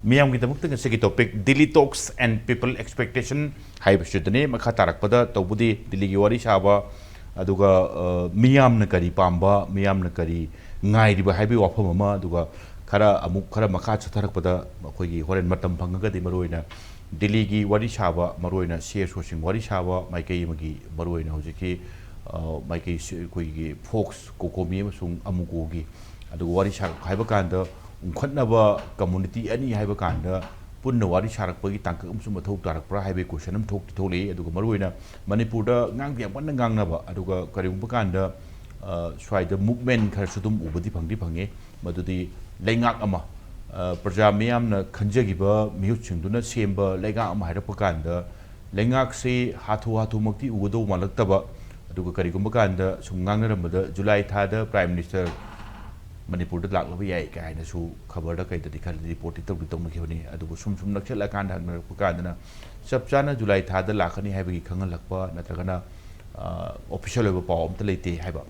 Miam kita mukti ngasih topik Delhi talks and people expectation hai besudane makha tarak pada tobudi Delhi wari shaba aduga miam nakari pamba miam nakari ngai di bahai bi wafam mama aduga khara amuk khara makha chatarak pada khoi horen matam phangaga di maroina Delhi gi wari shaba maroina share sourcing wari shaba maikai magi maroina hojiki maikai khoi gi folks kokomi amsung amugo gi aduga wari shaba haiba kanda Unkhatnaba community any Hibakanda, Punawari Sharakpagi Tanka Umsumato Tarakra, Highway Kushanam Tok Tole, Aduga Maruina, Manipur, Nanga, Wananganga, Aduga Kariumbakanda, Swai the movement Karsutum Ubadi Pangi Pange, Madudi Langak Ama, Prajamiam, Kanjagiba, Muching, Duna Chamber, Lega Am Hidapakanda, Langak say Hatu Hatu Mukti Udo Malaktaba, Aduga Karikumbakanda, Sunganga, July Tada, Prime Minister. Manipur the Lak Lavia, kind of so covered a kite that the reported to Tomaki, Adubusum from Nakelakan and Pukadana. Subjana July Tad the Lakani having Kangalakpa, Natagana official of a palm, the late Haba.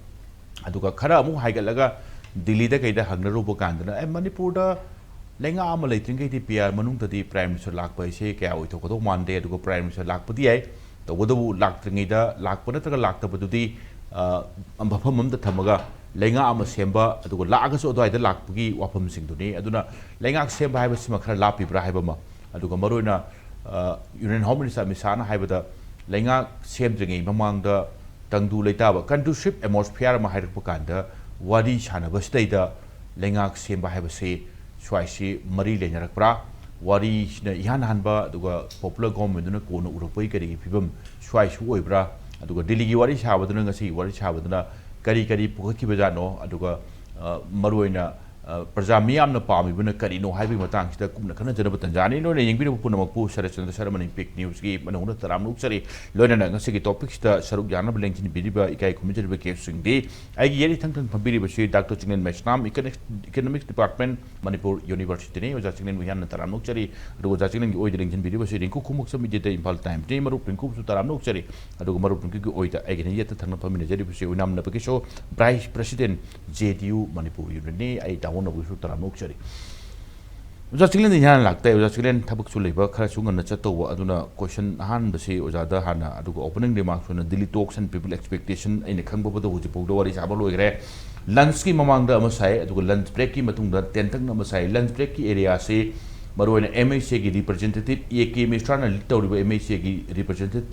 Aduka Karamu Hagalaga, Delhi the Kaida Hagnaru Pukandana, and Manipur Lenga Amalating PR Manung the Prime Minister Lakpa, say, we took one day to go Prime Minister Lakpati, the Wudu Laktringida, Lakpanata Lakta Putudi, Ampapam the Tamaga. Lenga ama semba adugo lagas odo aida lakpagi wapam singduni aduna lenga semba haiba sima khara lapi bra haiba ma adugo maroina Union Home Minister misana haibada lenga semdringi mamangda tangdu leitaba conducive atmosphere ma hairpa kanda wadi chana bastaida lenga semba haiba se swaisi mari lenyarak bra wadi na ihan hanba adugo popular government duna kono uropai kari pibam swaisu oibra adugo Delhi gi wadi chabaduna ngasi wadi chabaduna Kari Pukaki Bazano, Aduga Maruina, Prazamiam the Palm, even a Carino, having a tank, the Kumana Tanzani, no, and you put Namapu, Charatshandra Sharma in Pick News Game, and on the Taramukari, learning a Siki topics, the Sarugana Blank in Bidiba, Ikai committed vacation day. I get it, Tankan Pabiri, Dr. Chinglen Maisnam, Economics Department, Manipur University, was asking we had Taramukari, was asking Oiding in Bidiba, Rinku Khumukcham, Imphal time, Rinku Taramukari, Adumaru Oida, again, yet the Tanapamina, Oinam Nabakishore, Vice President, JTU, Manipur University, I don't know which Taramukari. Chinglen the Yan Lakta, Chinglen Tabaksuliba, Karachung and Chato, Aduna, question Han, the say, Ozada Hana, Adugo opening remarks on the Delhi talks and people expectation in the Kambo, the Ujipo, is Abalo, Landscape among the Amasai, Adugo Lands Breaki, Matunda, Tentang Amasai, Lands Breaki area, say, Maruana MAC representative, Eki Mistrana, Little MAC representative,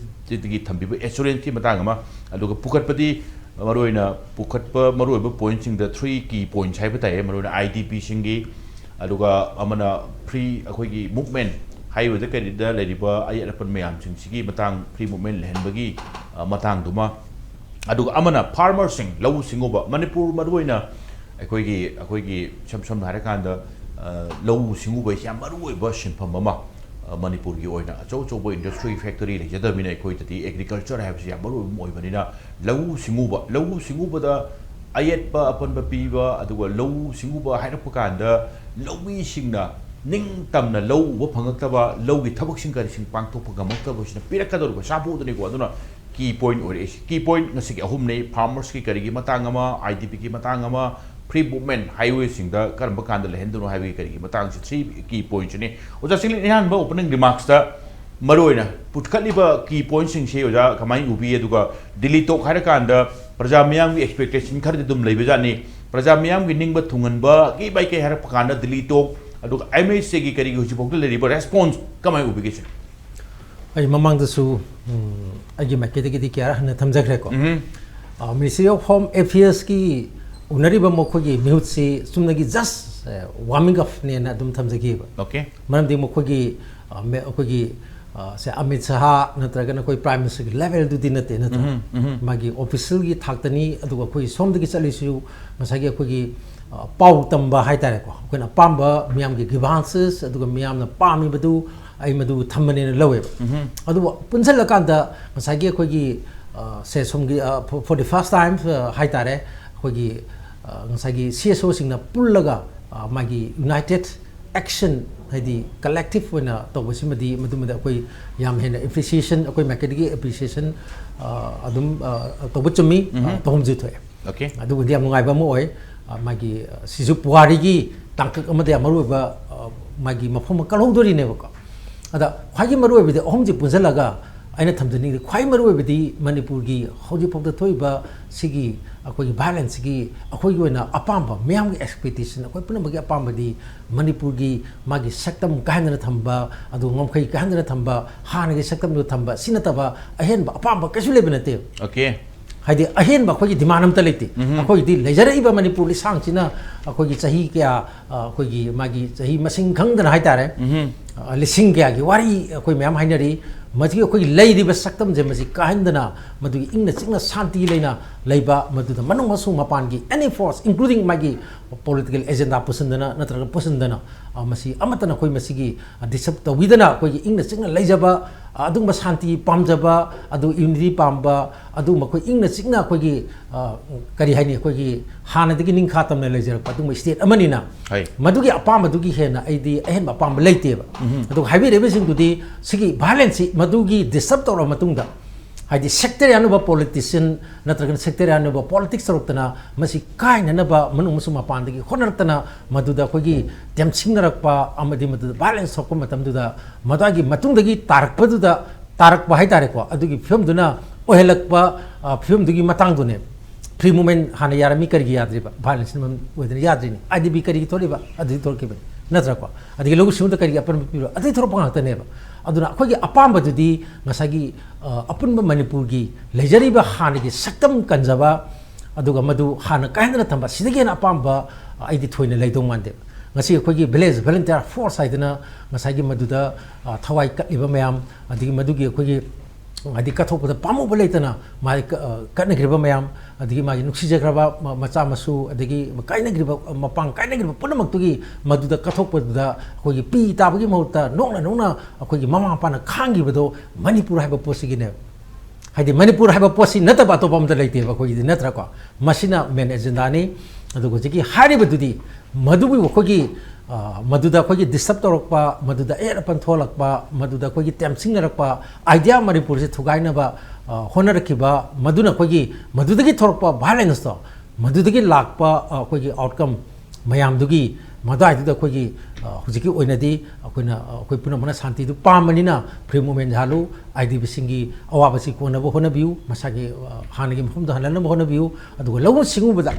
Tambi, Assurance Matangama, Adugo Pukatpati, Maruina, Pukatpa, Maruba pointing the 3 key points, Hypata, Maruna IDP Shingi. Aduga amana pre akhoi movement highway the kadida lediba ayat apan mayam sigi matang pre movement lehenbagi matang duma aduga amana farmer sing law singoba Manipur maruina akhoi samsam harakanda law singoba yam maruiba sinpham mama Manipur gi oina chobo industry factory le jadamina akhoi tati agriculture habsi yam maru moibanina law singoba da ayat pa apan bapiba aduga law singoba hairapakanda Lowi Singna, Ning Tamna, low, Wapangaba, Lowi Tabaxing Garising Panto Pagamata, which the Piracador, Sabu, the Niguaduna, key point or key point, Nasiki Humne, Palmers Kari Matangama, IDP Matangama, pre movement, highway sing the Karambakanda, Hendon Highway Kari Matang, 3 key points in it. Was a single hand opening remarks that Maroina, put Kaliba key points in Shea, Kamai Ubi Eduga, Delhi Tok Harakanda, Prajamiam expectation Kardidum Lebizani. Prajamiam winning but Tunganba, Gi by K. Harapakanda, Delhi talk, I may say Kari Uchipo, response, come my obligation. I among the Su, I give my Kitikara and Tamzakreko. Ministry of Home Affairs ki Unariba Mokogi, Mutsi, Sunagi just warming up near Nadum Tamzakiba. Okay. Mandi Mokogi, Meokogi. Say Amit Saha, Natragana Prime Minister level to dinner, Magi official Taktani, Adukoi, some the issue, Masagi Kogi, Pau Tamba Haitareko, when a Pamba, Miam give answers, Aduka Miam, the Palmi Badu, I Madu Taman low. Adu Punsela Kanda, Masagi Kogi says for the first time, Haitare, Kogi, Masagi, CSO Singna Pulaga, Magi United Action. The collective when to was madi madumada koi yam hen appreciation koi makadigi appreciation adum to butchumi to hom juthoy okay adu diam ngai ba mo oi magi sizu puari gi tangkak amade amaru ba मागी मफम कलौदोरीनेबको अदा ख्वाई मरुओबदि अहमजी पुंजलगा अइना थमजनिंग ख्वाई मरुओबदि मणिपुरगी हौजिफौदा थोइबा सिगी अखोई balance की अखोई ओइना अपाम्ब मयाम की expectation अखोई पुनमगी अपाम्बदि मणिपुरगी मागी सक्तम काहनना थंबा अदु ngomkhai काहनना थंबा हानगी सक्तम दु थंबा सिनतबा अहेनबा अपाम्ब कैसु लेबनते ओके हाइदे अहेनबा अखोई डिमांड अमता लेते अखोई दि लेजरइबा मणिपुर लिसांगसिना अखोई चाही क्या अखोई मागी चाही मसिंग खंगदना हाइतारे लिसिंग क्या की वारी अखोई मयाम हाइनरी मजी अखोई लेदिबा सक्तम जे मजी काहनदना मदु इंगना चिंगना शांति लेना लेबा मदु मनुंग मसु मपान की एनी फोर्स इंक्लूडिंग मागी पॉलिटिकल एजेंडा पुसंदना नत्रगा पुसंदना मसी अमतना अखोई मसीगी डिसप तविदना अखोई इंगना चिंगना लेजबा अदुम शांति पामजबा अदु यूनिटी पामबा अदु मखोई इंगना चिंगना अखोई करी हाइनी अखोई हानदगी निंखा तमने लेजरपा अदु स्टेट अमनिना मदुगी अपाम मदुगी हेना आइदी अहेन अपाम लेतेबा अदु हाइवे रेबेसिंग दुदी सिगी वायलेंस मदुगी डिस्टर्ब तौर मतुंगदा हाइदी सेक्टरियन ब पॉलिटिशियन नत्रगन सेक्टरियन ब पॉलिटिक्स तौरतना मसी काइननबा मनु मुसु मपानदगी होनरतना मदुदा अखोगी टेमसिंगरकपा अमदि मदुदा वायलेंस थोकप मतमदुदा मदागी मतुंगदगी तारकपदुदा तारकपा हाइतारेको अदुगी फिल्मदुना ओहेलकपा फिल्मदुगी मतांगदुने फ्री मूवमेंट हाना यारमी करगी याद्रिबा वायलेंस नम ओदन याद्रिनी आईडीबी करगी थोरिबा अदि थोरकेबे नत्रको अदि लोगु सिमुदा करगी अपन पिरो अदि थोरपा ngaktaनेबा अदुना अखोगी अपाम्बदुदी ngसागी अपुनबा मणिपुरगी लेजरिबा हानगी सक्तम कंजबा अदुगा मदु हाना काहनना थंबा सिदगेन अपाम्बा आइदि थोइना लेदों मानदे ngasi अखोगी विलेज वॉलंटियर फोर्स हाइदना ngसागी मदुदा थवाई कलिबा मयाम अदि मदुगी अखोगी अदि कथोपदा पामुबा लेतना माइ कनग्रिबा मयाम अदि माइ नुक्सिजग्रबा मचा मसु अदि काइनग्रिबा मपांग काइनग्रिबा पुनमक्तुगी मदुदा कथोपदा अखोगी पी ताबगी महूर्ता नोंगना नोंगना अखोगी ममा मपाना खांगिबदो मणिपुर हाइबा पोसिगिने हाइदि मणिपुर हाइबा पोसि नतबा अतोपमदा लेतेबा अखोगी नत्रको मसिना मेन एजेंडानी अदुगो जिकी हारिबदुदी मदुबी अखोगी मदुदा अखोगी डिस्टर्ब तौरक्पा मदुदा एयर अपन थोलक्पा मदुदा अखोगी टेमसिंगरक्पा आइडिया मणिपुर से थुगाइनबा होनरखिबा मदुना अखोगी मदुदगी थोरक्पा वायलेंस तो मदुदगी लाक्पा अखोगी आउटकम मयामदुगी मदाइदुदा अखोगी हुजिकी ओइनदी अखोइना अखोइ पुनमना शांति दु पामनिना फ्री मूवमेंट हालु आईडीबी सिंगी अवाबसी कोनबो होनबिउ मसागी हानगी मफमदा हननबो होनबिउ अदुगा लवु सिंगुबदा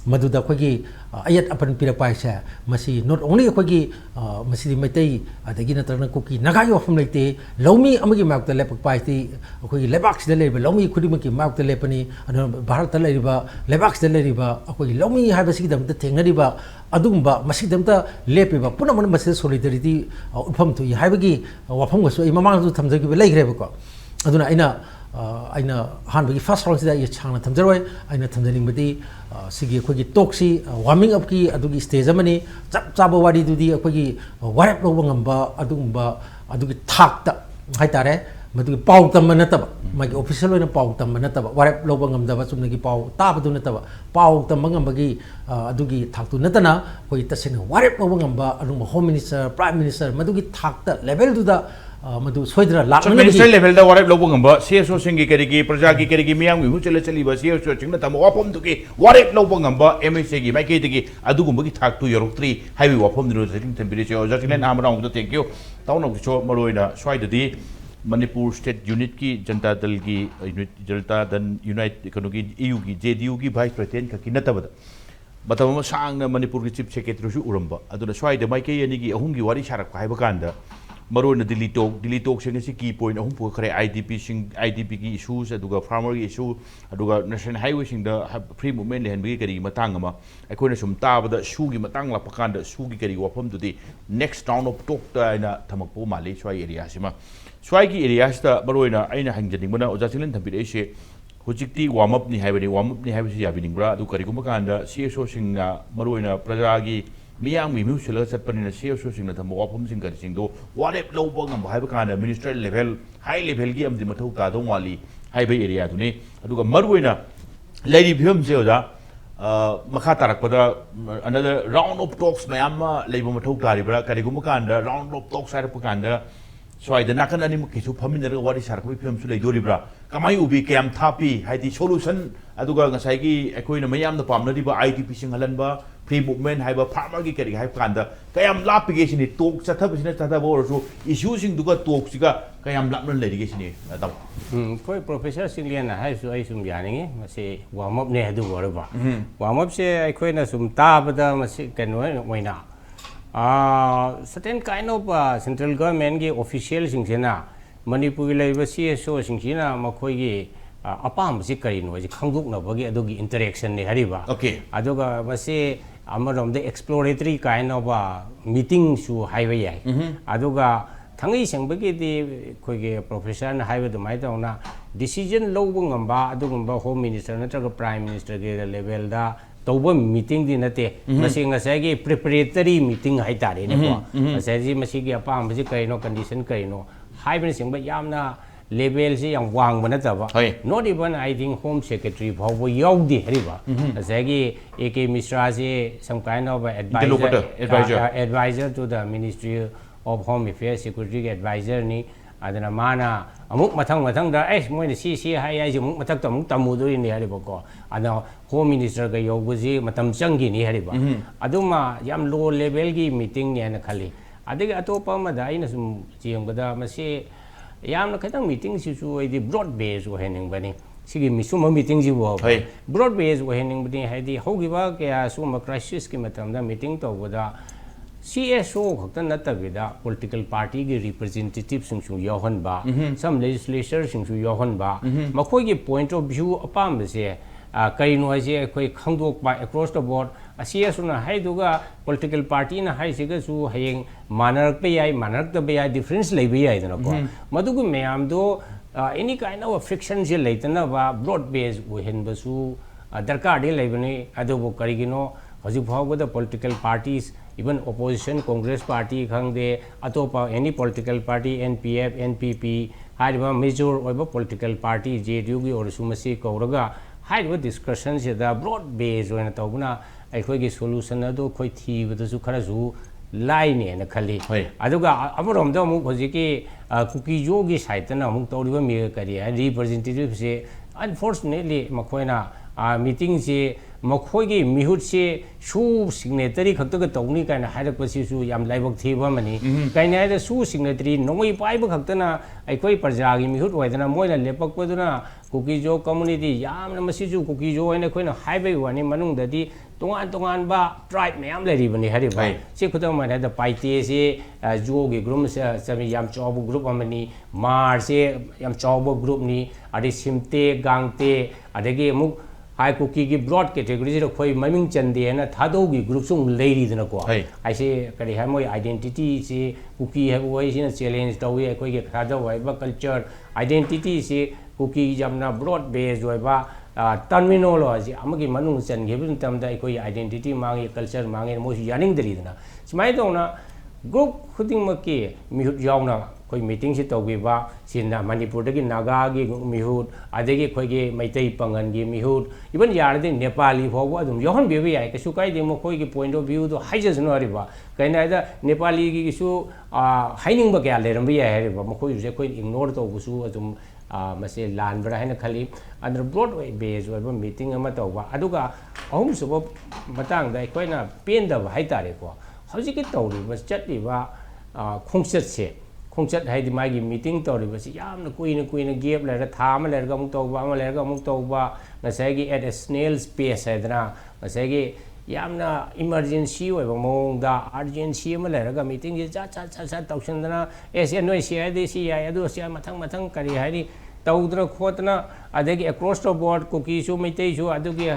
मदुदा अखोगी अयत अपन पिरपाइसे मसी नॉट ओनली अखोगी मसी मैतै अदगी नत्रगना कुकी नगाई वफम लेते लौमी अमगी माउक्ता लेपक पाइति अखोगी लेबाक्सदा लेबा लौमी खुदिमकी माउक्ता लेपनी अन भारतदा लेरिबा लेबाक्सदा लेरिबा अखोगी लौमी हाइबसिगी दमता थेंगरिबा अदुगुम्बा मसी दमता लेपिबा पुनमन मसी सोलिडरिटी उफम थुई हाइबगी वफमगसु आई ममांगसु थमजगिबा लेग्रेबको अदुना अइना हानबगी फर्स्ट राउंड ये छांगना थमजरोय अइना थमजनिंगबदी सिगी अखोगी टॉक्सी वार्मिंग अप की अदुगी स्टेज अमनी चप चाबो वारी दुदी अखोगी वारेप लोबा ngamba अदुगुम्बा अदुगी थाकता हाइतारे मदुगी पाउ तम नतबा मागी ऑफिशियल ओइना पाउ तम नतबा वारेप लोबा ngamdaba चुमनगी पाउ ताबदु नतबा पाउ तम ngambagi अदुगी थाकतु नतना कोई तसेना वारेप लोबा ngamba अदुगुम्बा होम मिनिस्टर प्राइम मिनिस्टर मदुगी थाकता लेवल दुदा मधु सोइद्रा लाख मिनिस्टर लेवल दा वारेप लोबो ngamba CSO सिंगी करिगी प्रजा की करिगी मियाम गु चले चलीबा CSO चिंगना तम वाफम दुगी वारेप लोबो ngamba MSA की माइके दगी अदुगुम्बगी थाकतु यरोक्त्री हाइवे वाफम दुनो जतिन टेम्परेचर जतिन आमरांग द थैंक यू ताउन ऑफ शो मरोइना स्वाइददी मणिपुर स्टेट यूनिट की जनता दल की जनता दल यूनाइट इकोनॉमी EU की JDU की वाइस प्रेसिडेंट का नतबद मतम सांग मणिपुर की चीफ सेक्रेटरी उरंबा अदुना स्वाइद माइके यानी की अहुम की वारी सारक हाइबा कांदा मरोना दिल्ली टोक से की पॉइंट अहम पुखरे IDP की इशूस अदुगा फार्मर की इशू अदुगा नेशनल हाईवे सिंग फ्री मूवमेंट लेहनबगी करी मतंग अमा अखोइना सुम ताबदा शू की मतंग लापकांदा शू की करी वफम दुदी नेक्स्ट राउंड ऑफ टॉक ताइना थमकपो माले स्वाई एरिया सिमा स्वाई की एरिया सिदा मरोइना अइना हंजनिंगबना ओजा चिंगलेन थंबिरेसे हुजिक्ति वार्म अप नि हाइबनि याबिनिंगब्रा अदु करिगुम कांदा CSO सिंगना मरोइना प्रजा की मियाम मिमु सिल चटपनिना CSO सिंगना थम वाफम सिंग करि सिंगदो वारेप लौबो ngam हाइबा कांदा मिनिस्टर लेवल हाई लेवल की अमदि मथौ तादो वाली हाइबे एरिया दुने अदुगा मरोइना लेडी भियम से ओजा मखा तारकपदा अनदर राउंड ऑफ टॉक्स मयाम लेबो मथौ तारिब्रा करिगुम कांदा राउंड ऑफ टॉक्स हाइरप कांदा स्वाइदा नाकन अनिम किसु फमिनरगा वारी सारकबि फिल्मसु लेदोरिब्रा कमाई उबी कैम थापी हाइदि सोल्यूशन अदुगा ngसाइगी अखोइना मयाम द पामनदिबा IDP सिंग हलनबा free movement haiba farmer gi kari hai kanda kayam lapigation ni tok chathabisina chathaba orsu issue sing duga tok siga kayam lapna litigation ni taw koi professor Chinglen na hai su ai sum yani mase warm up ne du war ba warm up se ai khoi na sum ta bada mase kanoi oina certain kind of central government gi official sing sena Manipur gi leiba CSO sing sina makhoi gi apam si kari no ji khangduk na bagi adogi interaction ne hariba okay adoga mase amarom the exploratory kind of meeting su highway yai adoga thangi sengbagi di khoi ge professor na highway do mai dawna decision lobu ngamba adugumba home minister natraga prime minister ge level da tawba meeting di nate mase ngasai ge preparatory meeting hai tare ne ko mase ji mase ge apam ji kai no condition kai no highway sengba yamna level si yang wang bana taba not even I think home secretary bhaw yaudi hariba asagi AK Mishra si some kind of advisor to the Ministry of Home Affairs Security advisor ni adana mana amuk mathang da moi ni si hai ai amuk mathak to amuk tamu do ni hariba ko ana home minister ga yobuji matam changi ni hariba aduma yam low level gi meeting ni na khali adigi atopa ma da ina sum jiam gada mase yamna kadang meeting si su ai di broad base wo hening bani sigi misuma meeting ji wo broad base wo hening bani hai di hogiba kya suma crisis ki matam da meeting to boda CSO khakta natabida political party gi representative sing su yohan ba some legislature sing su yohan ba makhoi gi point of view apam se kai no je khoi khangdok ba across the board CSO na hai duga political party na hai siga su hayeng manak pe yai manak ta be yai difference lei be yai na ko madugu mayam do any kind of friction je leitana ba broad base wo hen ba su darkar de leibani adu bo karigino hoji bhaw the political parties even opposition Congress party khangde atopa any political party NPF NPP haiba major oiba political party JDU gi or sumasi kauraga haiba discussion se da broad base oina tawbuna akhoi gi solution ado khoi thibada su khara ju line ne khali aduga amarom da mu hoji ki cookie jo gi site na mu tawriba mi kari representative se unfortunately makoina meeting se makhoi gi mihut se su signatory khakta ga tawni kana hairak pasi su yam laibak thiba mani kaina da su signatory noi pai ba khakta na aikoi parja gi mihut waidana moina lepak paduna cookie jo community yamna masi ju cookie jo ina khoina haibai wani manung da di tongan ba tribe mayam leri bani hari ba se khudam ma da paite se jo gi group se sami yam chobu group amani mar se yam chobu group ni adi simte gangte adagi muk hai cookie gi broad category ro khoi maming chande na thado gi group sung leiri dina ko ai se kari ha moi identity se cookie ha wai sina challenge to wi khoi gi thado wai ba culture identity se cookie jamna broad base wai ba terminology amagi manung chan gi bin tam da khoi identity mangi culture mangi mo yaning dri dina smai dona group khuding ma ki mihut yauna koi meeting si tawbi ba sinna Manipur dagi naga gi mihut adegi khoi gi maitai pangan gi mihut even yarde Nepali phobo adum yohan bebi ai ka su kai de mo khoi gi point of view do haija jno ari ba kaina da Nepali gi su haining ba kya leram bi ai ba mo khoi je khoi ignore to bu su adum mase lan bra haina khali under broadway base wa meeting ama tawba aduga ahum subo matang da khoi na pen da hai tare ko hauji ki tawri ba chatli ba khongchat se khongchat hai di magi meeting tawri ba si yamna kuina gap la tha ma la ga muk tawba ama la ga muk tawba ngasai gi at a snail's pace hai dana ngasai gi yamna emergency oi ba mong da urgency ma la ga meeting ji cha tawsan dana ese noi si ai di si ai adu si mathang kari hai di tawdra khotna adagi across the board cookie su maitai su adugi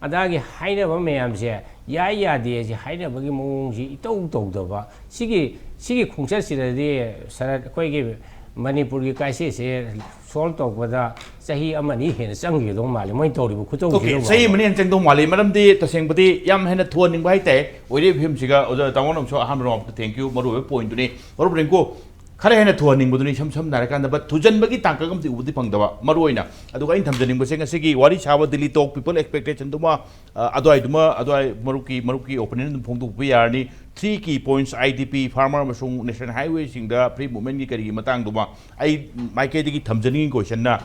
adagi haina ba mayam se ya de ji haina ba gi mong ji itau da ba sigi khongchat sida de sarat koi gi Manipur gi kaise se solve to bada sahi amani hen changi do mali moi tori bu khutau gi okay sahi mani chang do mali maram di taseng badi yam hena thuan ning bai te oi phim siga oja tawon om so ham rom thank you maru point ni maru Rinku khare hena thuan ning buduni sam na kan da ba thujan bagi tang kam ti ubudi phang da ba maru oina adu ga in tham janing ba se ngasi gi wari chaba dili talk people expectation duma adoi maru ki opinion dum phong du bi yar ni 3 key points IDP farmer masung national highway sing da free movement gi kari matang duma ai mai ke gi tham janing question na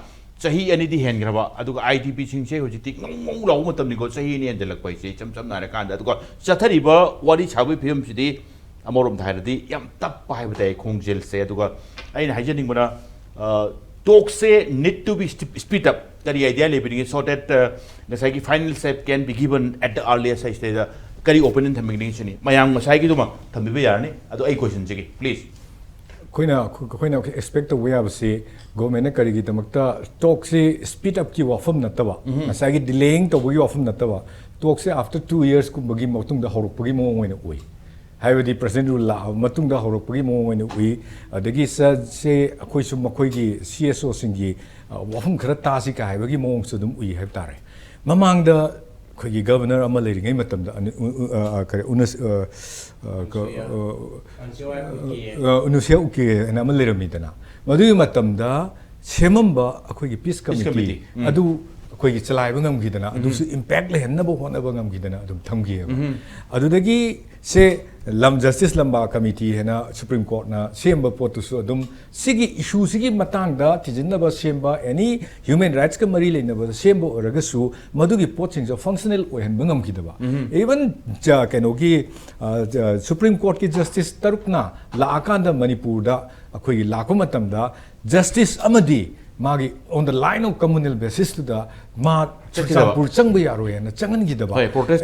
chahi ani di hen graba aduga IDP sing se hojiti ngong law matam ni ko chahi ni andelak pai se cham na ra kan aduga chathari ba wari chabi phim sidi amorom thairadi yam tap pai ba dai khongjel se aduga aina haijening bana talk se need to be speed up kari idea lebining so that the final step can be given at the earliest stage kari opinion thaming ni chini mayang masai gi duma thambi ba yarni adu ai question chigi please koina expect the way abse government kari gi tamakta talk se speed up ki wafam nataba masai gi delaying to gi wafam nataba talk se after 2 years ku bagi matung da horok bagi mo ngoina oi haibadi president la matung da horok bagi mo ngoina oi adagi sa se akoi sum makoi gi CSO singi wafam khara ta si ka haibagi mo ngsu dum ui haib tare mamang da khoi governor ama leri ngai matam da kare unas unusia uke na ama leri mi dana madu matam da semamba akhoi gi peace committee adu akhoi gi chalai ba ngam gi dana adu su impact le hen na bo hona ba ngam gi dana adum tham gi adu dagi se lam justice lamba committee hena supreme court na semba pot su adum sigi issue sigi matang da tijinna ba semba any human rights ka mari leina ba semba oraga su madugi pot sing functional ohen bangam ki da ba even ja keno gi supreme court ki justice tarukna la akanda manipur da akhoi gi lakho matam da justice amadi magi on the line of communal basis to the ma chakpur changba yaro na changan gi da ba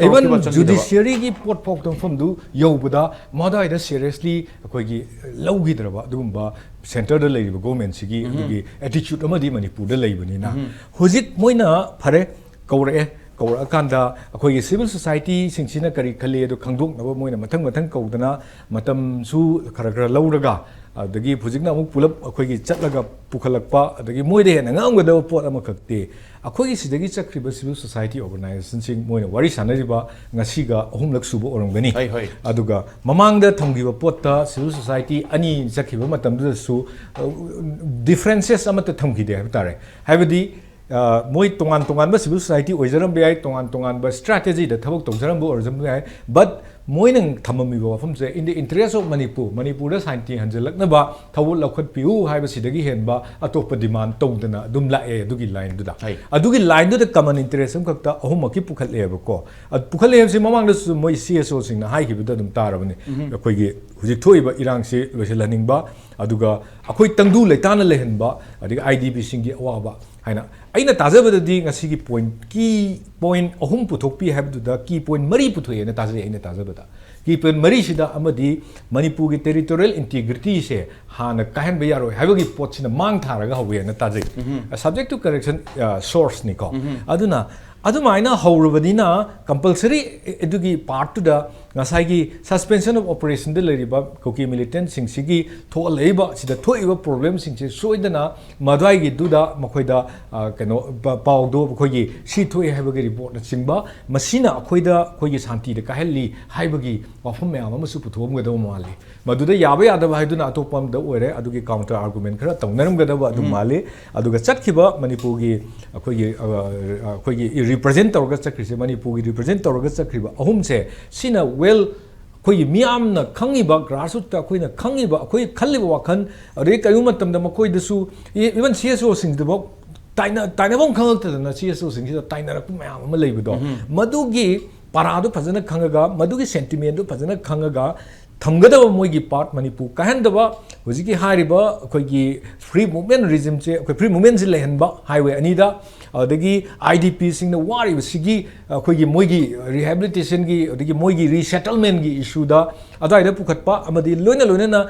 even judiciary gi pot pok tom from du yobuda mada ida seriously akhoi gi low gi dra ba dugumba center da lei ba government sigi gi attitude amadi manipur da lei bani na hojit moina phare kaura kanda akhoi gi civil society singsina kari khali do khangdok na moina mathang kaudana matam su khara lawraga adagi phujikna amuk pulap akhoi gi chatlaga pukhalakpa adagi moide na ngamgada pot amakakte akhoi gi sidagi chakriba civil society organization sing moina wari sanariba ngasiga ahumlak suba orangani aduga mamangda thamgiba potta civil society ani chakhiba matamda su differences amata thamgide habtare habadi moi tongan ba civil society oijaram bai tongan ba strategy da thabok tongjaram bo orjam bai but moinang thamami ba wafam se in the interest of manipur da santi hanjalak na ba thawul lakhat piu haiba sidagi hen ba atop demand tongdana dum la e adugi line du da adugi line du da common interest am kakta ahum ki pukhal le ba ko pukhal le se mamang da moi CSO sing na hai ki da dum tarabani akoi gi hujik thoi ba irang se loiselaning ba aduga akoi tangdu leitana lehen ba adiga IDP sing gi awa ba haina aina tajabadadi ngasi gi point ahum puthokpi habdu da key point mari puthoye na tajari aina tajabada key point mari sida amadi manipur gi territorial integrity se hana kahen ba yaro habagi pot sina mang tharaga hawe na tajai subject to correction source ni ko aduna hawrubadina compulsory edugi part to da ngasai suspension of operation de leriba koki militant sing sigi tho leiba sida thoiba problem sing se soidana madwai gi duda makoida keno pawdo khoi si thoi habagi report na singba masina khoida khoi santi de kahelli haibagi wafam me amasu puthom gado mali maduda yaba yada haiduna atopam da ore adugi counter argument khara tongnaram gada adu mali aduga chatkiba manipur gi khoi represent tawga chakrise manipur gi represent tawga chakriba ahum se sina well koi miamna khangiba grassroots ta koina khangiba koi khalliba wakhan are kayu matam da makoi dasu even CSO sing the bok taina bom khangakta na CSO sing da taina rak mayam ama leibido madugi paradu phajana khangaga madugi sentiment du phajana khangaga thamgadaba moigi part manipur kahandaba hojiki hariba koigi free movement regime che koi free movement je lehenba highway anida adagi IDP sing the wari sigi koigi moigi rehabilitation gi adagi moigi resettlement gi issue da adaida pukhatpa amadi loina na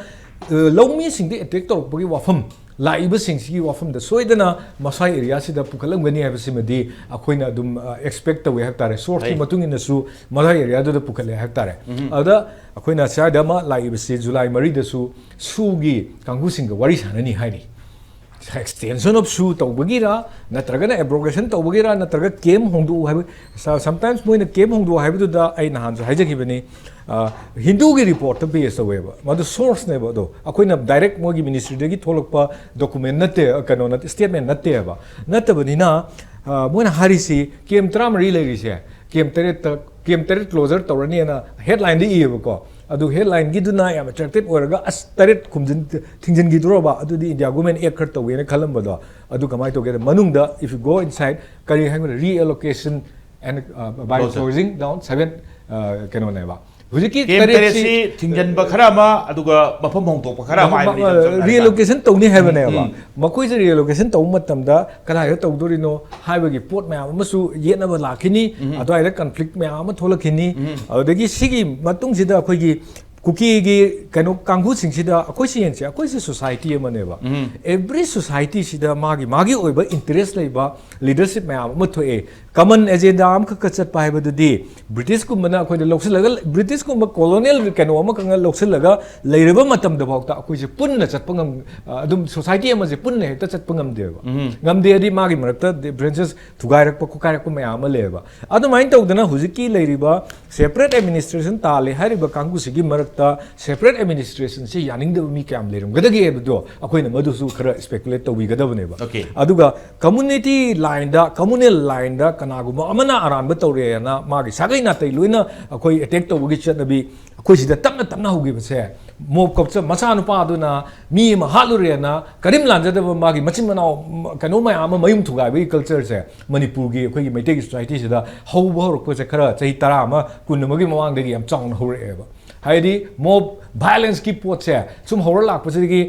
lawmi sing de attack tor bagi wafam laiba sing sigi wafam da soidana masai area sida pukhalam gani habisimadi akoina dum expect the we have tare source ki matung in su masai area da pukhale have tare ada akoina saida ma laiba se July 3 da su gi kanggu sing wari sanani haini extension of su tawbagira natragana abrogation tawbagira natraga kem hongdu habi sometimes moina kem hongdu habi da ai nahan ju haijagibani hindu gi report be saweba madu source ne ba do akoina direct mogi ministry degi tholokpa document nate kano nate statement nate ba natabani na moina harisi kem tramari leri se kem teret closure tawrani na headline di eba ko adu headline gi duna yam attractive oraga as taret khumjin thingjin gi duro ba adu di India government ek khar tawe na khalam ba do adu kamai to ge manung da if you go inside kari hang reallocation and by closing down 7 kano na ba hujiki taret si thingjan ba khara ma aduga mafam hong tok ba khara ma reallocation to ni have na ba makoi se reallocation to matam da kala ya to dori no haiba gi pot ma masu yena ba lakhini adai ra conflict ma ma tholakhini adagi sigi matung sida khoi gi kuki gi kano kanghu sing sida akoi si yen se akoi si society ma ne ba every society sida magi oiba interest leiba leadership ma ma thoe common agenda am ka chat pa haiba di British ku mana khoi loksalaga British ku colonial kano ma kanga loksalaga leireba matam da bawta akoi se punna chat pangam adum society ma se punna heta chat pangam de ba ngam de di magi marakta differences thugairak pa ku kairak pa ma ma leba adu main tawdana hujiki leiriba separate administration ta le hariba kanghu sigi marakta separate administration se yaning de mi kyam lerum gadagi edo akoi na madu su khara speculate tawi gadabne ba aduga community line da communal line da kanaguma amana aran ba tawre na magi sagai na tai luina akoi attack tawgi chatnabi akoi sida tapna hogi ba se mob kopcha macha nu pa aduna mi ma halure na karim lanja da magi machin manao kano ma ama mayum thugai bi culture se Manipur gi akoi gi meitei society sida how ba ro ko se khara chai tara ma kun ma gi mawang de gi am chang hore ba haidi mob violence ki pot se sum horror lak pa gi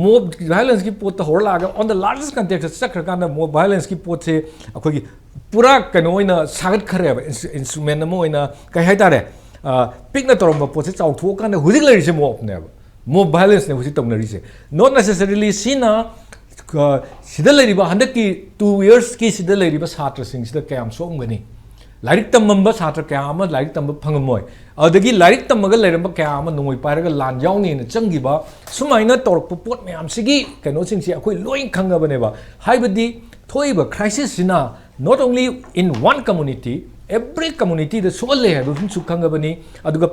mob violence ki pot horror lak on the largest context sakra kan mob violence ki pot se akoi gi pura kano ina sagat khare ba instrument mo ina kai hai tare pikna torom pot se chau thu kan hujik lai se mob ne mob violence ne hujik tong na ri se not necessarily sina sida lai ba handak ki 2 years ki sida lai ba satra sing sida kayam som gani like तमब छात्र क्या like तम फंगमोय अदगी like तमग लेरब क्या नोई पारग लान यावनी चंगिब सुमाइना तौरप pot ma'am सिगी कनोसिंगसी अखोई लोइन खंगबनेबा हाइबदी थोइब क्राइसिस सिना not only in one community every community the soul le do su khangabani aduga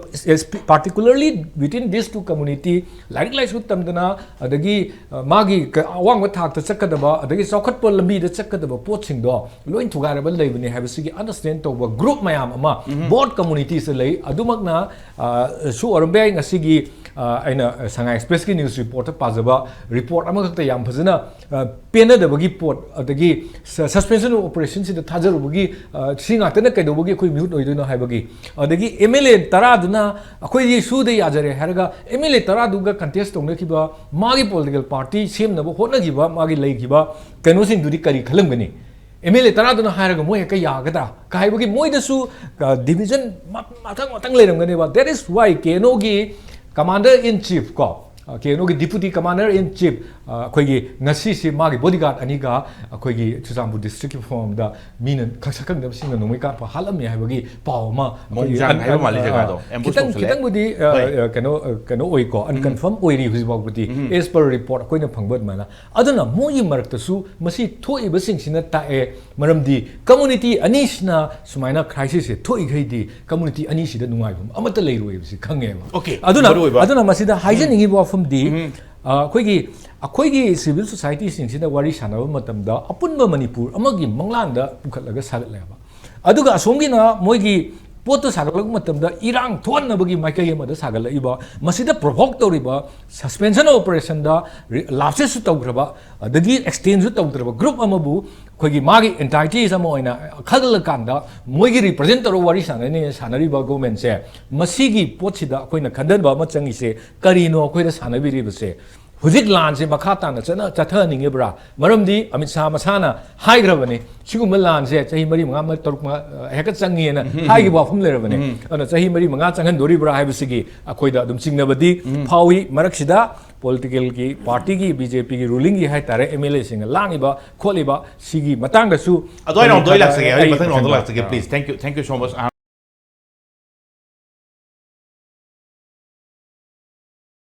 particularly within these two community like su tamdana adagi magi awang wa thak ta chakadaba adagi sokhat pol lambi da chakadaba pot sing do loin thugaraba leibani habsigi understand to group mayam ama both communities lei adumakna su orbe ngasigi aina Shanghai Express ki news report pazaba report ama khakta yam phajana pena da bagi pot adagi suspension of operation si da thajaru bagi singa tana kaidobagi khoi mute oidoino haibagi adagi MLA tara duna akhoi ji su de yajare haraga MLA tara duga contest tongna kiba magi political party sem na bo hotna giba magi lei giba kano sing duri kari khalam gani MLA tara duna haraga moi ka yagada kai bagi moi da su division matang leram gani ba that is why keno gi Commander in Chief ko keno gi Deputy Commander in Chief khoi gi ngasi si magi bodyguard ani ga khoi gi Chusangpu district form da min khaksak da sing no mai ka pa halam ya bagi paw ma mongjang hai mali jaga do kitang budi keno oi ko unconfirmed oi ri hujibak budi as per report koi na phangbot mana aduna moi marak ta su masi thoi ba sing sina ta e maramdi community ani sina sumaina crisis se thoi gai di community ani si da nungai bum amata lei roi si khange okay aduna masida hygiene gi bo from di अखोगी civil society सिंगसिदा वारी सानब मतमदा अपुनबा मणिपुर अमगी मंगलांदा पुखतलगा सागतलेबा अदुगा असोमगिना मोइगी पोतो सागलग मतमदा इरांग थोनबगी माइकई मदा सागलइबा मसिदा प्रोवोक तोरिबा सस्पेंशन ऑपरेशन दा लाप्सेस तौग्रबा अदगी एक्सटेंड सु तौग्रबा ग्रुप अमबु खोगी मागी एंटाइटीज अम ओइना खगल कांदा मोइगी रिप्रेजेंट तरो वारी सानने सानरिबा गवर्नमेंट से मसिगी पोचिदा अखोइना खंदनबा म चंगिसे करिनो अखोइदा सानबिरिबसे हुजिक लान से मखा ताना चना चथनिंगे ब्रा मरमदी अमित शाह मसाना हाइग्रबने सिगुम लान से चही मरी मंगा तरुक हेक चंगेना हाइगी वाफम लेरबने अन चही मरी मंगा चंगन दोरी ब्रा हाइबसिगी अखोइदा दुम चिंगनबदी फावी मरकसिदा political की party की BJP की ruling की है तारे MLA सिंग लांगिबा खोलिबा सिगी मतंग दसु अदोय नो दोय लाक्सगे अई मतंग नो दोय लाक्सगे please thank you so much